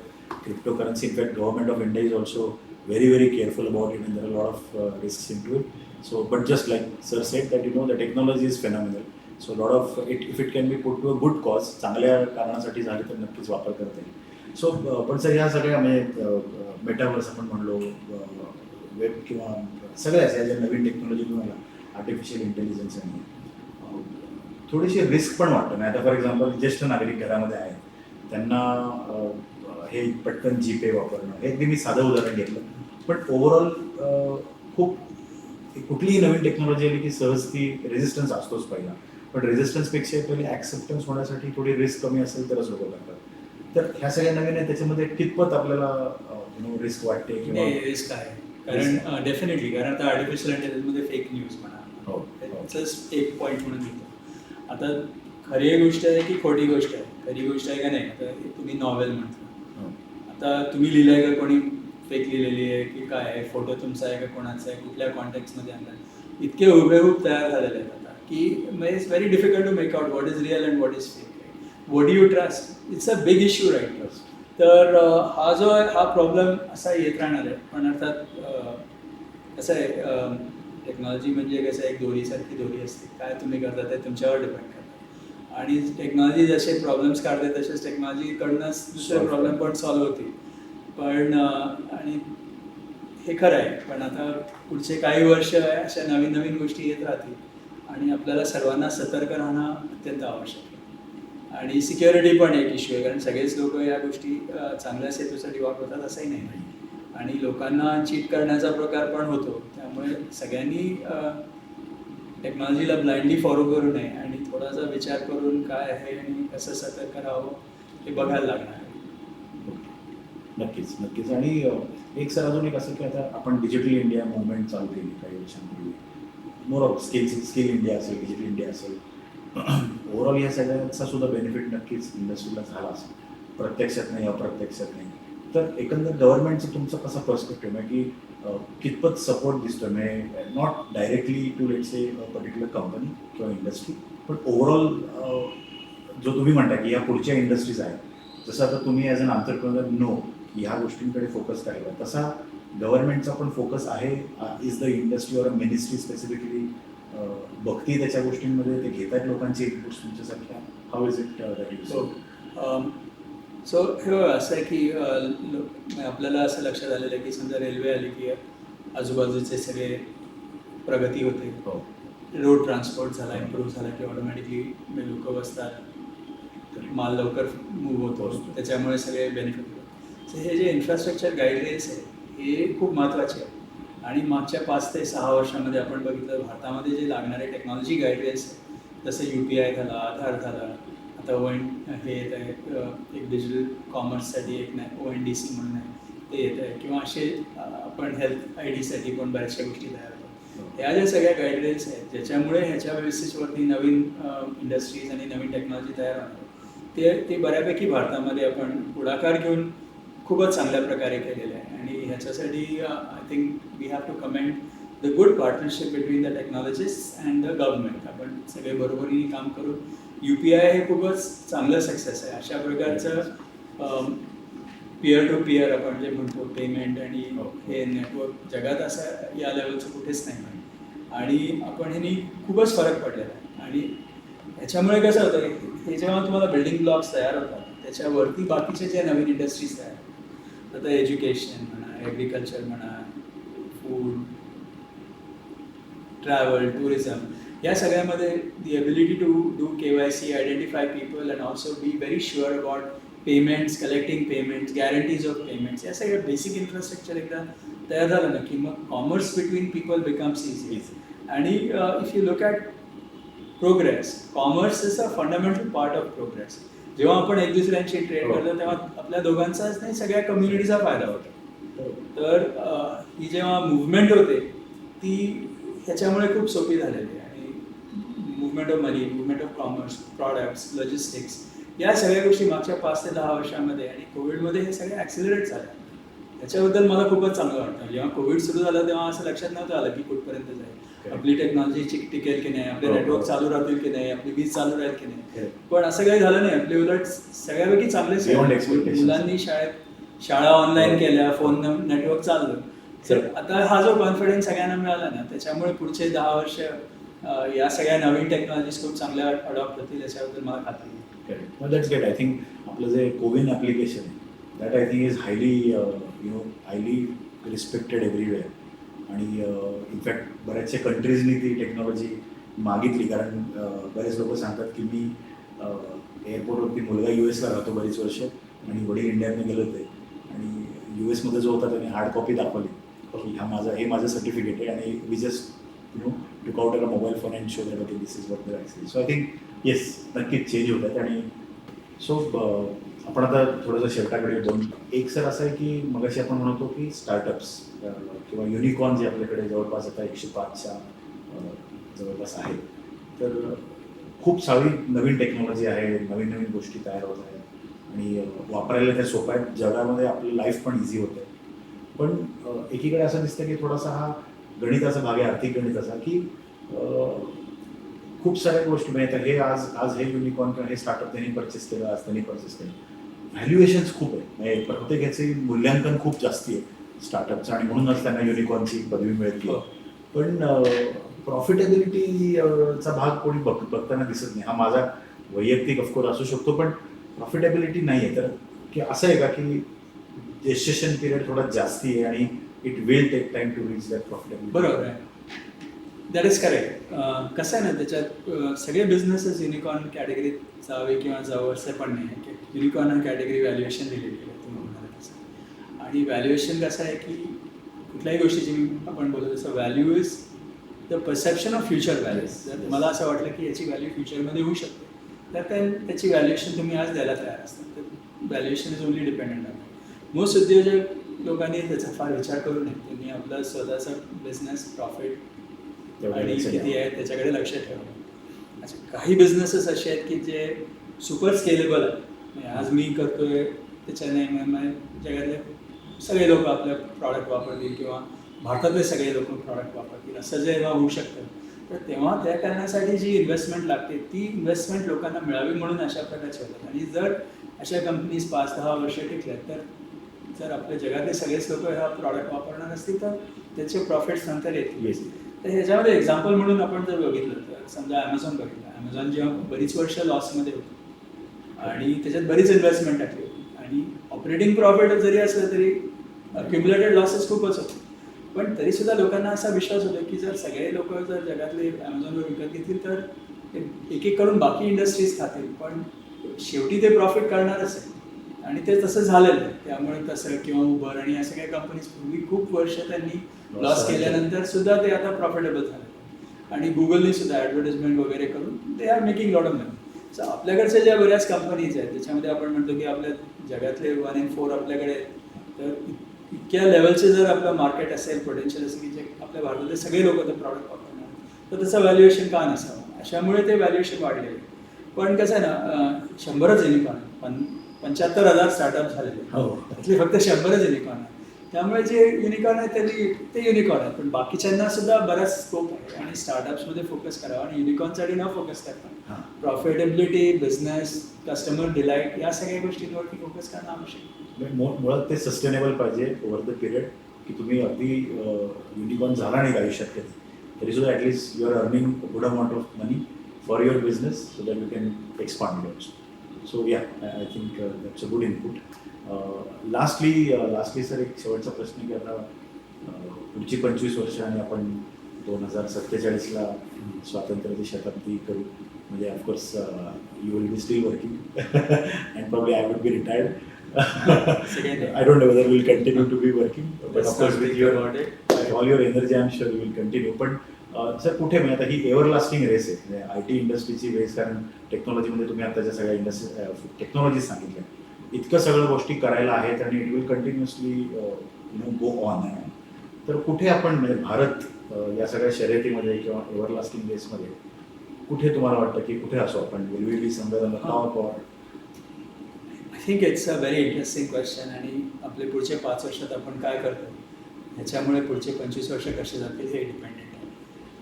cryptocurrency. In fact, government of India is also very, very careful about it, and there are a lot of risks into it. So, but just like Sir said, that the technology is phenomenal. So, a lot of it, if it can be put to a good cause, चांगल्या कारणासाठी झाले तर नक्कीच वापर करता येईल. So पण sir ह्या सगळ्या म्हणजे मेटावर्स आपण म्हणलो, वेब किंवा सगळ्याच या ज्या नवीन टेक्नॉलॉजी तुम्हाला आर्टिफिशियल इंटेलिजन्स आणि थोडीशी रिस्क पण वाटतं नाही. आता फॉर एक्झाम्पल ज्येष्ठ नागरिक घरामध्ये आहेत, त्यांना हे पटकन जीपे वापरणं, हे अगदी मी साधं उदाहरण घेतलं, पण ओव्हरऑल खूप कुठलीही नवीन टेक्नॉलॉजी आली की सहज ती रेजिस्टन्स असतोच पहिला, पण रेजिस्टन्सपेक्षा पहिले ॲक्सेप्टन्स होण्यासाठी थोडी रिस्क कमी असेल तरच लोक करतात. तर ह्या सगळ्या नवीन आहे त्याच्यामध्ये कितपत आपल्याला रिस्क वाटते किंवा नाही रिस्क आहे, कारण डेफिनेटली, कारण आता आर्टिफिशियल इंटेलिजन्समध्ये फेक न्यूज म्हणा, हो, त्याचंच एक पॉईंट म्हणून घेतो. आता खरी गोष्ट आहे की खोटी गोष्ट आहे, खरी गोष्ट आहे का नाही. आता तुम्ही नॉवेल म्हटलं, हो. आता तुम्ही लिहिलंय का कोणी फेक लिहिलेली आहे की काय आहे, फोटो तुमचा आहे का कोणाचा आहे, कुठल्या कॉन्टेक्स्टमध्ये आणला, इतके हुबेहूब तयार झालेले आहेत आता की म्हणजे it's very difficult to make out what is real and what is fake. What do you trust, it's a big issue right. तर हा प्रॉब्लेम असा येत राहणार आहे. पण अर्थात कसं आहे, टेक्नॉलॉजी म्हणजे कसं आहे, एक दोरीसारखी दोरी असते, काय तुम्ही करता ते तुमच्यावर डिपेंड करतं. आणि टेक्नॉलॉजी जसे प्रॉब्लेम्स काढते तसेच टेक्नॉलॉजीकडूनच दुसरे प्रॉब्लेम पण सॉल्व्ह होतील. पण आणि हे खरं आहे, पण आता पुढचे काही वर्ष अशा नवीन नवीन गोष्टी येत राहतील आणि आपल्याला सर्वांना सतर्क राहणं अत्यंत आवश्यक आहे. आणि सिक्युरिटी पण एक इश्यू आहे, कारण सगळेच लोक या गोष्टी चांगल्या हेतूसाठी वापरतात असंही नाही. आणि लोकांना चीट करण्याचा प्रकार पण होतो. त्यामुळे सगळ्यांनी टेक्नॉलॉजीला ब्लाइंडली फॉलो करू नये आणि थोडासा विचार करून काय आहे आणि कसं सतर्क राहावं हे बघायला लागणार आहे. नक्कीच नक्कीच. आणि एक सर अजून एक असं की आता आपण डिजिटल इंडिया मुवमेंट चालू केली काही वर्षांपूर्वी, मोर ऑफ स्किल इंडिया असेल, डिजिटल इंडिया असेल, ओव्हरऑल या सगळ्यांचा सुद्धा बेनिफिट नक्कीच इंडस्ट्रीला झाला असेल, प्रत्यक्षात नाही अप्रत्यक्षात नाही. तर एकंदर गव्हर्नमेंटचं तुमचा कसा पर्स्पेक्टिव्ह आहे की कितपत सपोर्ट दिसतोय, म्हणजे not directly to let's say particular company किंवा इंडस्ट्री, पण ओव्हरऑल जो तुम्ही म्हणता की या पुढच्या इंडस्ट्रीज आहेत, जसं आता तुम्ही ॲज अन एंटरप्रेन्योर नो की ह्या गोष्टींकडे फोकस करायला, तसा गव्हर्नमेंटचा पण फोकस आहे. Is the industry or ministry specifically बघती त्याच्या गोष्टींमध्ये, ते घेतात लोकांचे इनपुट्स तुमच्यासारख्या, how is it that you? So हे असं आहे की आपल्याला असं लक्षात आलेलं आहे की समजा रेल्वे आली की आजूबाजूचे सगळे प्रगती होते, रोड ट्रान्सपोर्ट झाला इम्प्रूव्ह झाला की ऑटोमॅटिकली लोक बसतात, माल लवकर मूव्ह होतो, त्याच्यामुळे सगळे बेनिफिट होतात. सो हे जे इन्फ्रास्ट्रक्चर गाईडलाईन्स आहे हे खूप महत्त्वाचे आहे. आणि मागच्या 5 ते 6 वर्षामध्ये आपण बघितलं भारतामध्ये जे लागणारे टेक्नॉलॉजी गाईडलाईन्स आहेत, जसं UPI झाला, आधार झाला, आता हे येत आहे एक डिजिटल कॉमर्ससाठी एक नाही ONDC म्हणून आहे ते येत आहे, किंवा असे आपण हेल्थ IDसाठी पण बऱ्याचशा गोष्टी तयार होतात. ह्या ज्या सगळ्या गाईडलाईन्स आहेत ज्याच्यामुळे ह्याच्या बेसिसवरती नवीन इंडस्ट्रीज आणि नवीन टेक्नॉलॉजी तयार होतात, ते बऱ्यापैकी भारतामध्ये आपण पुढाकार घेऊन खूपच चांगल्या प्रकारे केलेलं आहे. आणि ह्याच्यासाठी I think we have to commend the good partnership between the technologist and the government. आपण सगळे बरोबरीने काम करून UPI हे खूपच चांगलं सक्सेस आहे. अशा प्रकारचं पिअर टू पिअर आपण जे म्हणतो पेमेंट आणि हे नेटवर्क जगात असं या लेवलचं कुठेच नाही. आणि आपण ह्यानी खूपच फरक पडलेला आहे. आणि ह्याच्यामुळे कसं होतं, हे जेव्हा तुम्हाला बिल्डिंग ब्लॉक्स तयार होतात त्याच्यावरती बाकीचे जे नवीन इंडस्ट्रीज तयार होतात, आता एज्युकेशन म्हणा, ॲग्रिकल्चर म्हणा, फूड, ट्रॅव्हल, टुरिझम, या सगळ्यामध्ये the ability to do KYC, identify people and also be very sure about payments, collecting payments, guarantees of payments, या सगळ्या बेसिक इन्फ्रास्ट्रक्चर एकदा तयार झालं ना की मग commerce between people becomes easy. आणि if you look at progress, commerce is a fundamental part of progress. जेव्हा आपण एक दुसऱ्यांशी ट्रेड करतो तेव्हा आपल्या दोघांचाच नाही सगळ्या कम्युनिटीचा फायदा होतो. तर ही जेव्हा मुवमेंट होते ती ह्याच्यामुळे खूप सोपी झालेली आहे. आणि movement of money, movement of commerce, products, logistics, या सगळ्या गोष्टी मागच्या 5 ते 10 वर्षामध्ये आणि कोविडमध्ये हे सगळे ॲक्सिलरेट झाले. त्याच्याबद्दल मला खूपच चांगलं वाटतं. जेव्हा कोविड सुरू झालं तेव्हा असं लक्षात नव्हतं आलं की कुठपर्यंत जाईल, आपली टेक्नॉलॉजी टिकेल की नाही, आपले नेटवर्क चालू राहतील की नाही, आपली वीज चालू राहील की नाही. पण असं काही झालं नाही. आपले उलट सगळ्यापैकी चांगले, मुलांनी शाळा ऑनलाईन केल्या, फोन नेटवर्क चाललं. तर आता हा जो कॉन्फिडन्स सगळ्यांना मिळाला ना, त्याच्यामुळे पुढचे 10 वर्ष या सगळ्या नवीन टेक्नॉलॉजीज खूप चांगल्या अडॉप्ट होतील याच्याबद्दल मला खात्री आहे. That's great. आय थिंक आपलं जे कोविन ॲप्लिकेशन आहे that I think is highly respected everywhere. आणि इनफॅक्ट बऱ्याचशा कंट्रीजनी ती टेक्नॉलॉजी मागितली, कारण बरेच लोक सांगतात की मी एअरपोर्टवरती मुलगा US ला राहतो बरीच वर्ष आणि वडील इंडियातनं गेले होते आणि US मध्ये जो होता त्याने हार्ड कॉपी दाखवली की हे माझं सर्टिफिकेट आहे आणि we just took out a mobile phone and showed that okay this is what they're actually. So I think yes नक्कीच चेंज होत आहेत. आणि सो आपण आता थोडंसं शेवटाकडे येतो. एक सर असं आहे की मगाशी आपण म्हणतो की स्टार्टअप्स किंवा युनिकॉर्न जे आपल्याकडे जवळपास आता 105च्या जवळपास आहेत. तर खूप सारी नवीन टेक्नॉलॉजी आहे, नवीन नवीन गोष्टी तयार होत आहेत आणि वापरायला त्या सोप्या आहेत. जगामध्ये आपलं लाईफ पण इझी होतं आहे. पण एकीकडे असं दिसतं की थोडासा हा गणिताचा भाग आहे, आर्थिक गणिताचा, की खूप साऱ्या गोष्टी म्हणजे आता हे आज हे युनिकॉर्न किंवा हे स्टार्टअप त्यांनी परचेस केलं, आज त्यांनी परचेस केलं. व्हॅल्युएशन्स खूप आहे, म्हणजे प्रत्येकाचे मूल्यांकन खूप जास्ती आहे स्टार्टअपचं आणि म्हणूनच त्यांना युनिकॉर्नची पदवी मिळते. पण प्रॉफिटेबिलिटीचा भाग कोणी बघताना दिसत नाही. हा माझा वैयक्तिक ऑफकोर्स असू शकतो, पण प्रॉफिटेबिलिटी नाही आहे. तर की असं आहे का की जेस्टेशन पिरियड थोडा जास्ती आहे आणि it will take time to reach that profitability. बरोबर आहे, दॅट इज करेक्ट. कसं आहे ना, त्याच्यात सगळे बिझनेसेस युनिकॉर्न कॅटेगरीत जावे किंवा जावं असं पण नाही आहे की युनिकॉर्न हा कॅटेगरी व्हॅल्युएशन रिलेटेड आहे तुम्ही म्हणाला तसं. आणि व्हॅल्युएशन कसं आहे की कुठल्याही गोष्टीची आपण बोलतो तसं value is the perception of future values. जर तुम्हाला असं वाटलं की याची व्हॅल्यू फ्युचरमध्ये होऊ शकते तर त्याची व्हॅल्युएशन तुम्ही आज द्यायला तयार असतात. तर valuation is only dependent on. Most उद्योजक लोकांनी त्याचा फार विचार करू नये. त्यांनी आपलं स्वतःचा बिझनेस प्रॉफिट आणि किती आहे त्याच्याकडे लक्ष ठेवलं. अच्छा, काही बिझनेसेस असे आहेत की जे सुपर स्केलेबल आहेत. म्हणजे आज मी करतोय त्याच्याने जगातले सगळे लोक आपलं प्रॉडक्ट वापरतील किंवा भारतातले सगळे लोक प्रॉडक्ट वापरतील असं जेव्हा होऊ शकतं, तर तेव्हा त्या करण्यासाठी जी इन्व्हेस्टमेंट लागते ती इन्व्हेस्टमेंट लोकांना मिळावी म्हणून अशा प्रकारचे होतात. आणि जर अशा कंपनीज 5-10 वर्ष टिकल्या तर जर आपल्या जगातले सगळेच लोक हा प्रॉडक्ट वापरणार असतील तर त्याचे प्रॉफिट्स नंतर येतील. तर ह्याच्यामध्ये एक्झाम्पल म्हणून आपण जर बघितलं तर समजा ॲमेझॉन बघितलं. ॲमेझॉन जेव्हा बरीच वर्ष लॉसमध्ये होतं आणि त्याच्यात बरीच इन्व्हेस्टमेंट टाकली होती आणि ऑपरेटिंग प्रॉफिट जरी असलं तरी क्युम्युलेटेड लॉसेस खूपच होते. पण तरीसुद्धा लोकांना असा विश्वास होतो की जर सगळे लोक जर जगातले ॲमेझॉनवर विकत घेतील तर एक एक करून बाकी इंडस्ट्रीज खातील, पण शेवटी ते प्रॉफिट करणारच आहे. आणि ते तसं झालेलं आहे. त्यामुळे तसं किंवा उबर आणि अशा काही कंपनीज पूर्वी खूप वर्ष त्यांनी लॉस केल्यानंतर सुद्धा ते आता प्रॉफिटेबल झाले. आणि गुगलने सुद्धा ॲडव्हर्टाइजमेंट वगैरे करून they are making lot of money. So आपल्याकडच्या ज्या बऱ्याच कंपनीज आहेत त्याच्यामध्ये आपण म्हणतो की आपल्या जगातले 1 in 4 आपल्याकडे आहेत. तर इतक्या लेवलचे जर आपलं मार्केट असेल, पोटेन्शियल असेल की जे आपल्या भारतातले सगळे लोक ते प्रॉडक्ट वापरणार, तर त्याचं व्हॅल्युएशन का नसावं. अशामुळे ते व्हॅल्युएशन वाढलेलं आहे. पण कसं आहे ना, 100च युनिकॉर्न, पण 75,000 स्टार्टअप झालेले, त्यातले फक्त 100च युनिकॉर्न आहे. त्यामुळे जे युनिकॉर्न आहे त्यांनी ते युनिकॉर्न आहे, पण बाकीच्यांना सुद्धा बराच स्कोप आहे. आणि स्टार्टअप्समध्ये फोकस करावा आणि युनिकॉर्नसाठी न फोकस करता प्रॉफिटेबिलिटी, बिझनेस, कस्टमर डिलाईट या सगळ्या गोष्टींवरती फोकस करणं आवश्यक आहे. मुळात ते सस्टेनेबल पाहिजे ओव्हर द पिरियड, की तुम्ही अगदी युनिकॉर्न झाला नाही आयुष्यात कधी तरी सुद्धा at least you are earning good amount of money for your business so that you can expand your. So yeah I think that's a good input. Lastly sir एक शेवटचा प्रश्न की आता पुढची 25 वर्ष आणि आपण 2047ला स्वातंत्र्याची शताब्दी करू. म्हणजे of course you will be steel working and probably I would be retired. I don't know whether we'll continue to be working, but of course with all your energy I'm sure you will continue. पण sir कुठे म्हणजे आता ही एव्हरलास्टिंग race आहे म्हणजे I T इंडस्ट्रीची race, कारण टेक्नॉलॉजीमध्ये तुम्ही आता ज्या सगळ्या इंडस्ट्री टेक्नॉलॉजी सांगितल्या, इतकं सगळं गोष्टी करायला आहेत आणि it will continuously go on. तर कुठे आपण म्हणजे भारत या सगळ्या शर्यतीमध्ये किंवा एव्हरलास्टिंग रेसमध्ये कुठे तुम्हाला वाटतं की कुठे असो आपण, will we be somewhere on the top or? I think it's a very interesting question. आणि आपले पुढचे 5 वर्षात आपण काय करतो ह्याच्यामुळे पुढचे 25 वर्ष कसे जातील हे डिपेंडेंट आहे.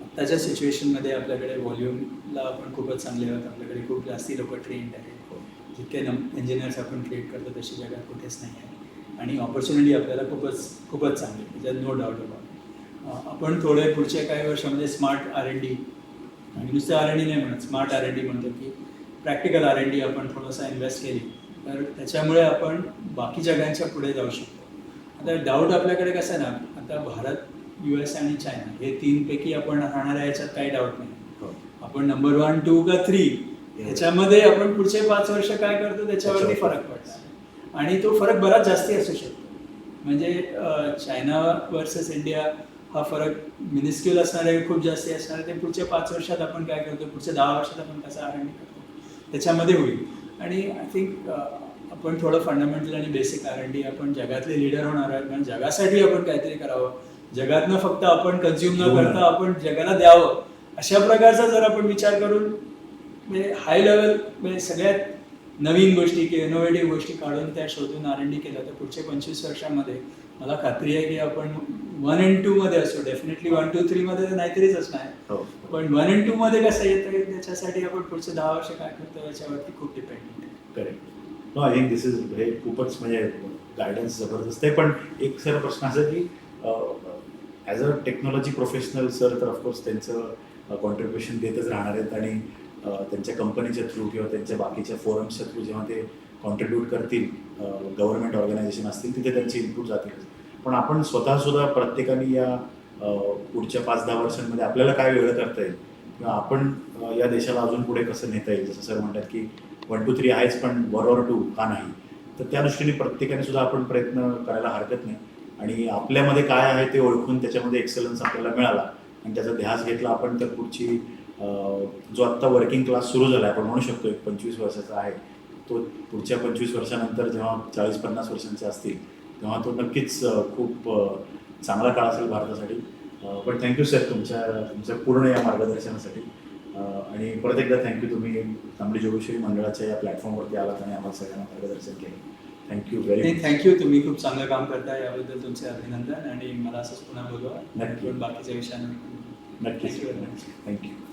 आत्ताच्या सिच्युएशनमध्ये आपल्याकडे व्हॉल्यूमला आपण खूपच चांगले आहोत. आपल्याकडे खूप जास्ती लोक ट्रेंड आहेत. जितके इंजिनियर्स आपण क्रिएट करतो तशी जगात कुठेच नाही आहे. आणि ऑपॉर्च्युनिटी आपल्याला खूपच चांगली आहे, त्याच्यात नो डाऊट अबाउट. आपण थोडे पुढच्या काही वर्षामध्ये स्मार्ट R&D, आणि नुसतं R&D नाही म्हणत, स्मार्ट R&D म्हणतो की प्रॅक्टिकल R&D आपण थोडंसं इन्व्हेस्ट केली तर त्याच्यामुळे आपण बाकी जगांच्या पुढे जाऊ शकतो. आता डाऊट आपल्याकडे कसं आहे ना, आता भारत, US आणि चायना हे 3 पैकी आपण राहणार आहे याच्यात काही डाऊट नाही. आपण नंबर 1, 2 का 3 ह्याच्यामध्ये आपण पुढचे 5 वर्ष काय करतो त्याच्यावरती फरक पडला. आणि तो फरक बराच जास्ती असू शकतो. म्हणजे चायना वर्सेस इंडिया हा फरक मिनिस्क्युल असणार आहे, खूप जास्ती असणार आहे. ते पुढच्या 5 वर्षात आपण काय करतो, पुढच्या 10 वर्षात आपण कसं R&D करतो त्याच्यामध्ये होईल. आणि आय थिंक आपण थोडं फंडामेंटल आणि बेसिक R&D आपण जगातले लीडर होणार आहोत, कारण जगासाठी आपण काहीतरी करावं. जगातनं फक्त आपण कन्झ्युम न करता आपण जगाला द्यावं, अशा प्रकारचा जर आपण विचार करून म्हणजे हाय लेवल म्हणजे सगळ्यात नवीन गोष्टी किंवा इनोव्हेटिव्ह गोष्टी काढून त्या शोधून R&D केलं तर पुढच्या 25 वर्षामध्ये मला खात्री आहे की आपण 1 and 2 मध्ये असू. डेफिनेटली 1, 2, 3 मध्ये तर नाहीतरीच असणार, हो. पण 1 and 2 मध्ये कसं येतं त्याच्यासाठी आपण पुढचे 10 वर्ष काय करतो याच्यावरती खूप डिपेंडेंट आहे. Correct. No, I think this is हे खूपच म्हणजे गायडन्स जबरदस्त आहे. पण एक सर प्रश्न असा की as a technology professional sir तर ऑफकोर्स त्यांचं कॉन्ट्रीब्युशन देतच राहणार आहेत आणि त्यांच्या कंपनीच्या थ्रू किंवा त्यांच्या बाकीच्या फोरम्सच्या थ्रू जेव्हा ते कॉन्ट्रीब्यूट करतील, गव्हर्नमेंट ऑर्गनायझेशन असतील तिथे त्यांचे इनपुट जातीलच. पण आपण स्वतःसुद्धा प्रत्येकाने या पुढच्या 5-10 वर्षांमध्ये आपल्याला काय वेगळं करता येईल किंवा आपण या देशाला अजून पुढे कसं नेता येईल, जसं सर म्हणतात की 1, 2, 3 आहेच पण 1 or 2 का नाही, तर त्या दृष्टीने प्रत्येकाने सुद्धा आपण प्रयत्न करायला हरकत नाही. आणि आपल्यामध्ये काय आहे ते ओळखून त्याच्यामध्ये एक्सलन्स आपल्याला मिळाला आणि त्याचा ध्यास घेतला आपण, तर पुढची जो आत्ता वर्किंग क्लास सुरू झाला आहे आपण म्हणू शकतो एक 25 वर्षाचा आहे, तो पुढच्या 25 वर्षानंतर जेव्हा 40-50 वर्षांचे असतील तेव्हा तो नक्कीच खूप चांगला काळ असेल भारतासाठी. पण थँक्यू सर तुमच्या पूर्ण या मार्गदर्शनासाठी. आणि परत एकदा थँक्यू, तुम्ही तांबडी जोगेश्वरी मंडळाच्या या प्लॅटफॉर्मवरती आलात आणि आम्हाला सगळ्यांना मार्गदर्शन केलं. Thank you very much. थँक्यू, तुम्ही खूप चांगलं काम करताय, याबद्दल तुमचे अभिनंदन. आणि मला असंच पुन्हा बोलवा नक्की. बाकीच्या विषयांवर. नक्कीच. थँक्यू.